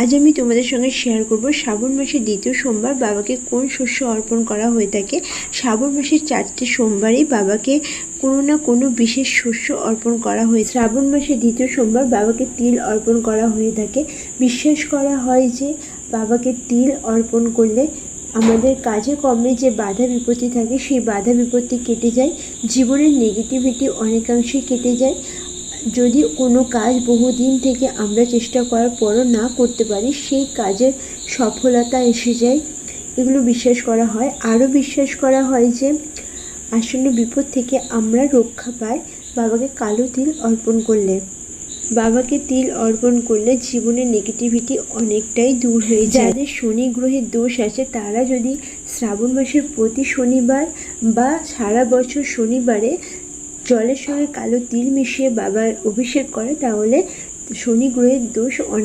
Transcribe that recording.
আজ আমি তোমাদের সঙ্গে শেয়ার করব শ্রাবণ মাসের দ্বিতীয় সোমবার বাবাকে কোন শস্য অর্পণ করা হয়ে থাকে। শ্রাবণ মাসের 4টে সোমবারই বাবাকে কোনো না কোনো বিশেষ শস্য অর্পণ করা হয়ে। শ্রাবণ মাসের দ্বিতীয় সোমবার বাবাকে তিল অর্পণ করা হয়ে থাকে। বিশ্বাস করা হয় যে বাবাকে তিল অর্পণ করলে আমাদের কাজে কর্মে যে বাধা বিপত্তি থাকে সেই বাধা বিপত্তি কেটে যায়, জীবনের নেগেটিভিটি অনেকাংশেই কেটে যায়। যদি কোনো কাজ বহুদিন থেকে আমরা চেষ্টা করার পরও না করতে পারি, সেই কাজের সফলতা এসে যায়, এগুলো বিশ্বাস করা হয়। আরও বিশ্বাস করা হয় যে আসন্ন বিপদ থেকে আমরা রক্ষা পাই বাবাকে কালো তিল অর্পণ করলে। বাবাকে তিল অর্পণ করলে জীবনের নেগেটিভিটি অনেকটাই দূর হয়ে যায়। যাদের শনি গ্রহের দোষ আছে তারা যদি শ্রাবণ মাসের প্রতি শনিবার বা সারা বছর শনিবারে জলের সঙ্গে কালো তিল মিশিয়ে বাবার অভিষেক করে তাহলে শনি গ্রহের দোষ অনেক